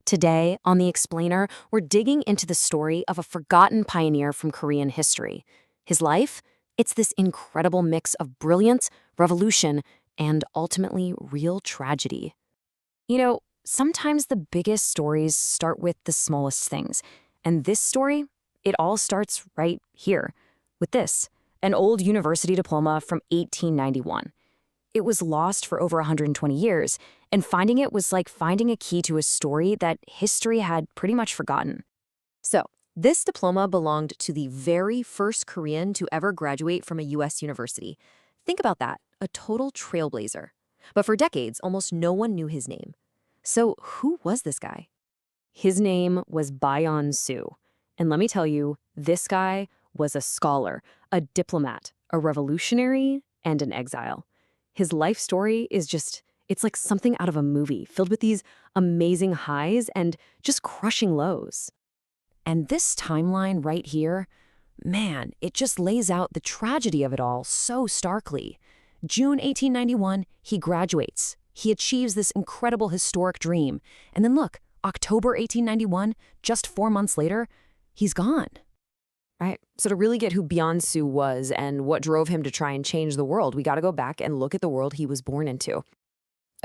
Today, on The Explainer, we're digging into the story of a forgotten pioneer from Korean history. His life? It's this incredible mix of brilliance, revolution, and ultimately real tragedy. Sometimes the biggest stories start with the smallest things. And this story, it all starts right here, with this, an old university diploma from 1891. It was lost for over 120 years, and finding it was like finding a key to a story that history had pretty much forgotten. So, this diploma belonged to the very first Korean to ever graduate from a U.S. university. Think about that, a total trailblazer. But for decades, almost no one knew his name. So, who was this guy? His name was Penn Su. And let me tell you, this guy was a scholar, a diplomat, a revolutionary, and an exile. His life story is it's like something out of a movie, filled with these amazing highs and just crushing lows. And this timeline right here, man, it just lays out the tragedy of it all so starkly. June 1891, he graduates. He achieves this incredible historic dream. And then look, October 1891, just 4 months later, he's gone. Right. So to really get who Penn Su was and what drove him to try and change the world, we got to go back and look at the world he was born into.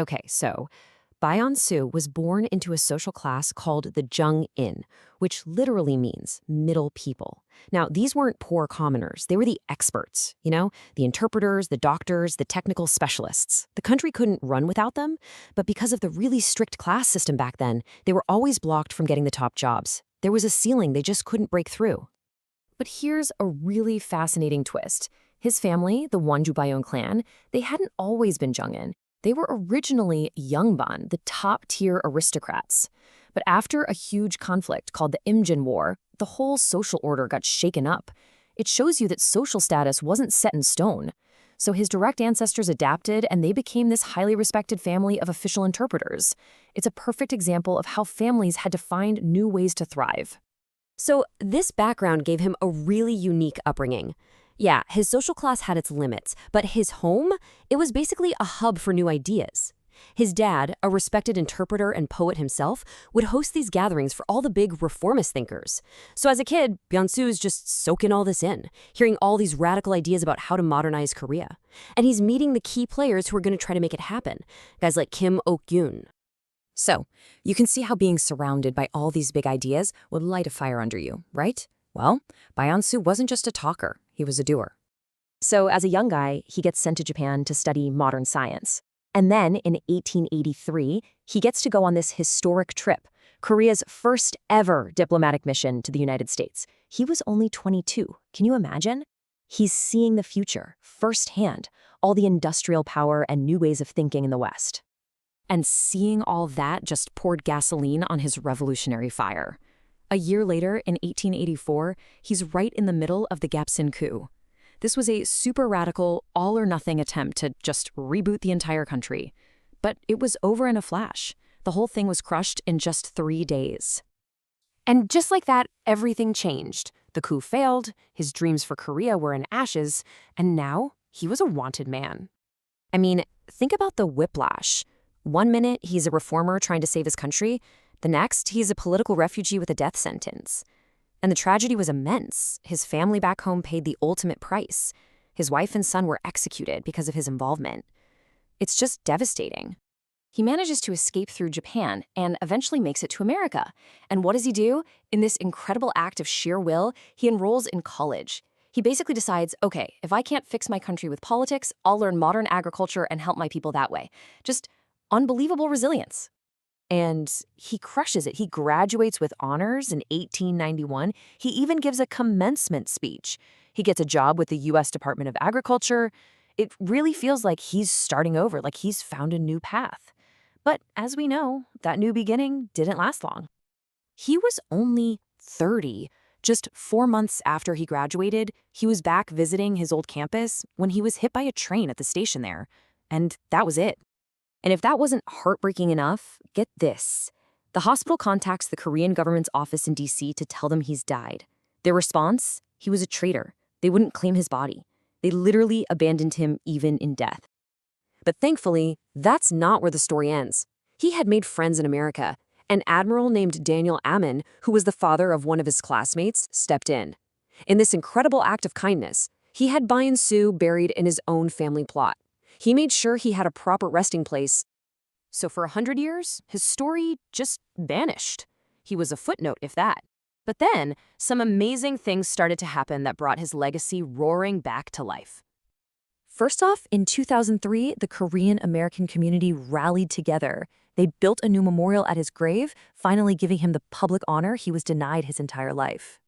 Okay, so Penn Su was born into a social class called the Jung-in, which literally means middle people. Now, these weren't poor commoners. They were the experts, the interpreters, the doctors, the technical specialists. The country couldn't run without them, but because of the really strict class system back then, they were always blocked from getting the top jobs. There was a ceiling they just couldn't break through. But here's a really fascinating twist. His family, the Su clan, they hadn't always been Jung-in. They were originally Yangban, the top-tier aristocrats. But after a huge conflict called the Imjin War, the whole social order got shaken up. It shows you that social status wasn't set in stone. So his direct ancestors adapted, and they became this highly respected family of official interpreters. It's a perfect example of how families had to find new ways to thrive. So this background gave him a really unique upbringing. Yeah, his social class had its limits, but his home, it was basically a hub for new ideas. His dad, a respected interpreter and poet himself, would host these gatherings for all the big reformist thinkers. So as a kid, Penn Su's just soaking all this in, hearing all these radical ideas about how to modernize Korea. And he's meeting the key players who are going to try to make it happen, guys like Kim Ok-yoon. So, you can see how being surrounded by all these big ideas would light a fire under you, right? Well, Penn Su wasn't just a talker, he was a doer. So, as a young guy, he gets sent to Japan to study modern science. And then, in 1883, he gets to go on this historic trip, Korea's first ever diplomatic mission to the United States. He was only 22. Can you imagine? He's seeing the future, firsthand, all the industrial power and new ways of thinking in the West. And seeing all that just poured gasoline on his revolutionary fire. A year later, in 1884, he's right in the middle of the Gapsin coup. This was a super radical, all-or-nothing attempt to just reboot the entire country. But it was over in a flash. The whole thing was crushed in just 3 days. And just like that, everything changed. The coup failed, his dreams for Korea were in ashes, and now he was a wanted man. I mean, think about the whiplash. 1 minute, he's a reformer trying to save his country. The next, he's a political refugee with a death sentence. And the tragedy was immense. His family back home paid the ultimate price. His wife and son were executed because of his involvement. It's just devastating. He manages to escape through Japan and eventually makes it to America. And what does he do? In this incredible act of sheer will, he enrolls in college. He basically decides, okay, if I can't fix my country with politics, I'll learn modern agriculture and help my people that way. Just unbelievable resilience. And he crushes it. He graduates with honors in 1891. He even gives a commencement speech. He gets a job with the U.S. Department of Agriculture. It really feels like he's starting over, like he's found a new path. But as we know, that new beginning didn't last long. He was only 30. Just 4 months after he graduated, he was back visiting his old campus when he was hit by a train at the station there. And that was it. And if that wasn't heartbreaking enough, get this. The hospital contacts the Korean government's office in D.C. to tell them he's died. Their response? He was a traitor. They wouldn't claim his body. They literally abandoned him even in death. But thankfully, that's not where the story ends. He had made friends in America, An admiral named Daniel Ammon, who was the father of one of his classmates, stepped in. In this incredible act of kindness, he had Byun Su buried in his own family plot. He made sure he had a proper resting place. So for 100 years, his story just vanished. He was a footnote, if that. But then, some amazing things started to happen that brought his legacy roaring back to life. First off, in 2003, the Korean American community rallied together. They built a new memorial at his grave, finally giving him the public honor he was denied his entire life.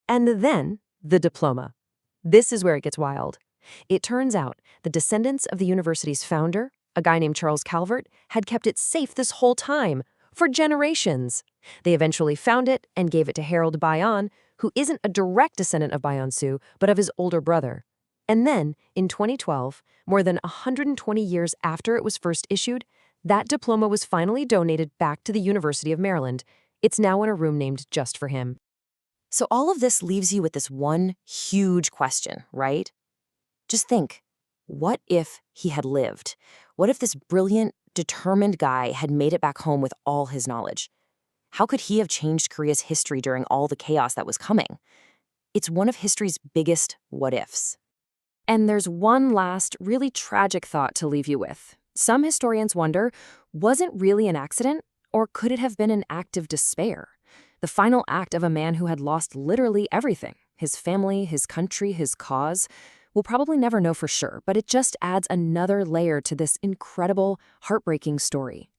And then, the diploma. This is where it gets wild. It turns out the descendants of the university's founder, a guy named Charles Calvert, had kept it safe this whole time, for generations. They eventually found it and gave it to Harold Byun, who isn't a direct descendant of Byun Su, but of his older brother. And then, in 2012, more than 120 years after it was first issued, that diploma was finally donated back to the University of Maryland. It's now in a room named just for him. So all of this leaves you with this one huge question, right? Just think, what if he had lived? What if this brilliant, determined guy had made it back home with all his knowledge? How could he have changed Korea's history during all the chaos that was coming? It's one of history's biggest what-ifs. And there's one last, really tragic thought to leave you with. Some historians wonder, was it really an accident, or could it have been an act of despair? The final act of a man who had lost literally everything, his family, his country, his cause. We'll probably never know for sure, but it just adds another layer to this incredible, heartbreaking story.